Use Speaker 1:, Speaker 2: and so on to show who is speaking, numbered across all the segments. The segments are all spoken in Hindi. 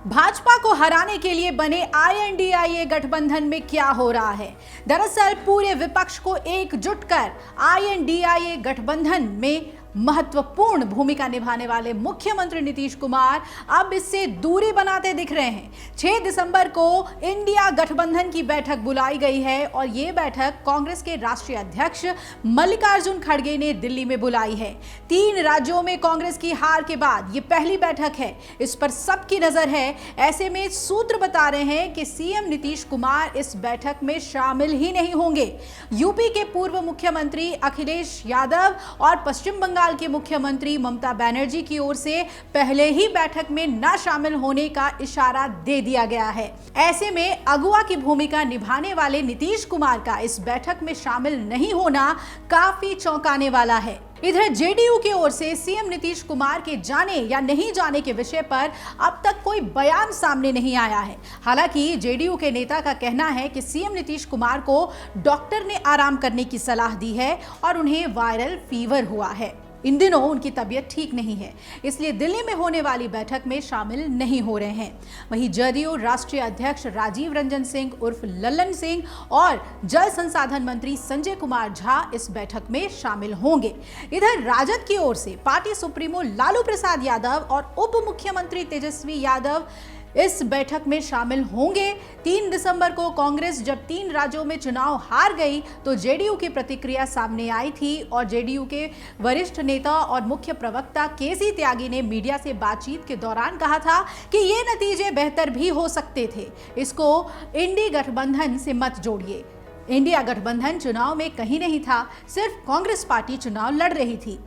Speaker 1: भाजपा को हराने के लिए बने आईएनडीआईए गठबंधन में क्या हो रहा है? दरअसल पूरे विपक्ष को एकजुट कर आईएनडीआईए गठबंधन में महत्वपूर्ण भूमिका निभाने वाले मुख्यमंत्री नीतीश कुमार अब इससे दूरी बनाते दिख रहे हैं। 6 दिसंबर को इंडिया गठबंधन की बैठक बुलाई गई है और ये बैठक कांग्रेस के राष्ट्रीय अध्यक्ष मल्लिकार्जुन खड़गे ने दिल्ली में बुलाई है। 3 राज्यों में कांग्रेस की हार के बाद ये पहली बैठक है, इस पर सबकी नजर है। ऐसे में सूत्र बता रहे हैं कि सीएम नीतीश कुमार इस बैठक में शामिल ही नहीं होंगे। यूपी के पूर्व मुख्यमंत्री अखिलेश यादव और पश्चिम बंगाल के मुख्यमंत्री ममता बनर्जी की ओर से पहले ही बैठक में न शामिल होने का इशारा दे दिया गया है। ऐसे में अगुवा की भूमिका निभाने वाले नीतीश कुमार का इस बैठक में शामिल नहीं होना काफी चौंकाने वाला है। इधर जेडीयू की ओर से सीएम नीतीश कुमार के जाने या नहीं जाने के विषय पर अब तक कोई बयान सामने नहीं आया है। हालांकि जेडीयू के नेता का कहना है कि सीएम नीतीश कुमार को डॉक्टर ने आराम करने की सलाह दी है और उन्हें वायरल फीवर हुआ है। इन दिनों उनकी तबीयत ठीक नहीं है, इसलिए दिल्ली में होने वाली बैठक में शामिल नहीं हो रहे हैं। वहीं जदयू राष्ट्रीय अध्यक्ष राजीव रंजन सिंह उर्फ लल्लन सिंह और जल संसाधन मंत्री संजय कुमार झा इस बैठक में शामिल होंगे। इधर राजद की ओर से पार्टी सुप्रीमो लालू प्रसाद यादव और उप मुख्यमंत्री तेजस्वी यादव इस बैठक में शामिल होंगे। 3 दिसंबर को कांग्रेस जब 3 राज्यों में चुनाव हार गई तो जेडीयू की प्रतिक्रिया सामने आई थी और जेडीयू के वरिष्ठ नेता और मुख्य प्रवक्ता केसी त्यागी ने मीडिया से बातचीत के दौरान कहा था कि ये नतीजे बेहतर भी हो सकते थे, इसको इंडी गठबंधन से मत जोड़िए। इंडिया गठबंधन चुनाव में कहीं नहीं था, सिर्फ कांग्रेस पार्टी चुनाव लड़ रही थी।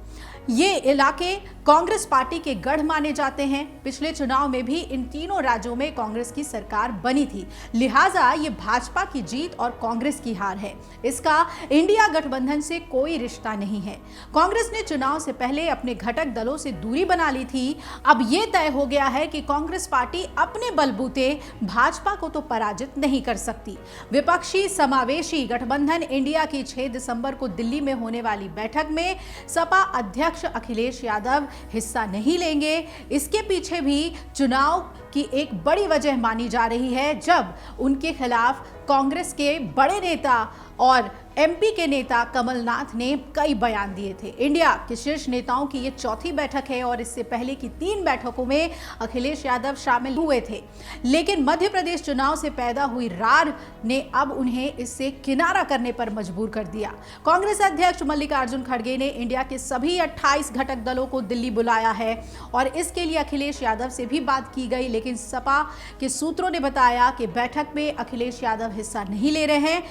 Speaker 1: ये इलाके कांग्रेस पार्टी के गढ़ माने जाते हैं। पिछले चुनाव में भी इन तीनों राज्यों में कांग्रेस की सरकार बनी थी, लिहाजा ये भाजपा की जीत और कांग्रेस की हार है। इसका इंडिया गठबंधन से कोई रिश्ता नहीं है। कांग्रेस ने चुनाव से पहले अपने घटक दलों से दूरी बना ली थी। अब ये तय हो गया है कि कांग्रेस पार्टी अपने बलबूते भाजपा को तो पराजित नहीं कर सकती। विपक्षी समावेशी गठबंधन इंडिया की 6 दिसंबर को दिल्ली में होने वाली बैठक में सपा अध्यक्ष अखिलेश यादव हिस्सा नहीं लेंगे। इसके पीछे भी चुनाव की एक बड़ी वजह मानी जा रही है, जब उनके खिलाफ कांग्रेस के बड़े नेता और एमपी के नेता कमलनाथ ने कई बयान दिए थे। इंडिया के शीर्ष नेताओं की ये चौथी बैठक है और इससे पहले की 3 बैठकों में अखिलेश यादव शामिल हुए थे, लेकिन मध्य प्रदेश चुनाव से पैदा हुई रार ने अब उन्हें इससे किनारा करने पर मजबूर कर दिया। कांग्रेस अध्यक्ष मल्लिकार्जुन खड़गे ने इंडिया के सभी 28 घटक दलों को दिल्ली बुलाया है और इसके लिए अखिलेश यादव से भी बात की गई, लेकिन सपा के सूत्रों ने बताया कि बैठक में अखिलेश यादव हिस्सा नहीं ले रहे हैं।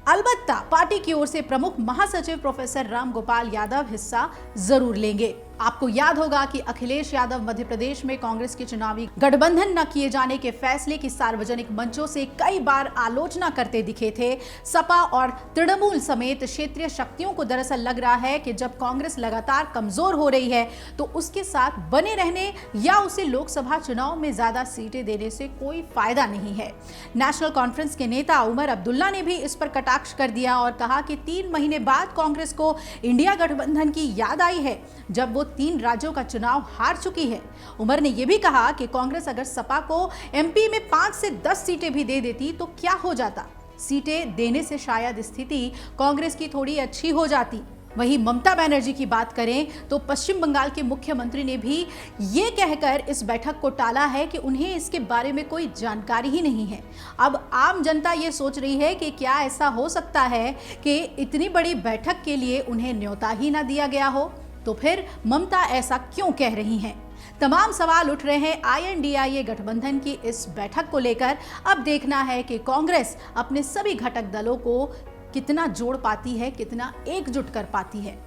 Speaker 1: अलबत्ता पार्टी की ओर से प्रमुख महासचिव प्रोफेसर राम गोपाल यादव हिस्सा जरूर लेंगे। आपको याद होगा कि अखिलेश यादव मध्य प्रदेश में कांग्रेस के चुनावी गठबंधन न किए जाने के फैसले की सार्वजनिक मंचों से कई बार आलोचना करते दिखे थे। सपा और तृणमूल समेत क्षेत्रीय शक्तियों को दरअसल लग रहा है कि जब कांग्रेस लगातार कमजोर हो रही है तो उसके साथ बने रहने या उसे लोकसभा चुनाव में ज्यादा सीटें देने से कोई फायदा नहीं है। नेशनल कॉन्फ्रेंस के नेता उमर अब्दुल्ला ने भी इस पर कटाक्ष कर दिया और कहा कि 3 महीने बाद कांग्रेस को इंडिया गठबंधन की याद आई है, जब वो 3 राज्यों का चुनाव हार चुकी है। उमर ने यह भी कहा कि कांग्रेस अगर सपा को एमपी में 5 से 10 सीटें भी दे देती तो क्या हो जाता। सीटें देने से शायद स्थिति कांग्रेस की थोड़ी अच्छी हो जाती। वहीं ममता बनर्जी की बात करें तो पश्चिम बंगाल के मुख्यमंत्री ने भी ये कहकर इस बैठक को टाला है कि उन्हें इसके बारे में कोई जानकारी ही नहीं है। अब आम जनता ये सोच रही है कि क्या ऐसा हो सकता है कि इतनी बड़ी बैठक के लिए उन्हें न्योता ही ना दिया गया हो, तो फिर ममता ऐसा क्यों कह रही हैं? तमाम सवाल उठ रहे हैं आईएनडीआईए गठबंधन की इस बैठक को लेकर। अब देखना है कि कांग्रेस अपने सभी घटक दलों को कितना जोड़ पाती है, कितना एकजुट कर पाती है।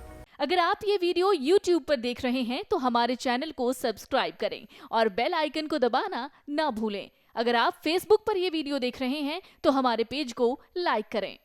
Speaker 2: अगर आप ये वीडियो YouTube पर देख रहे हैं तो हमारे चैनल को सब्सक्राइब करें और बेल आइकन को दबाना ना भूलें। अगर आप Facebook पर ये वीडियो देख रहे हैं तो हमारे पेज को लाइक करें।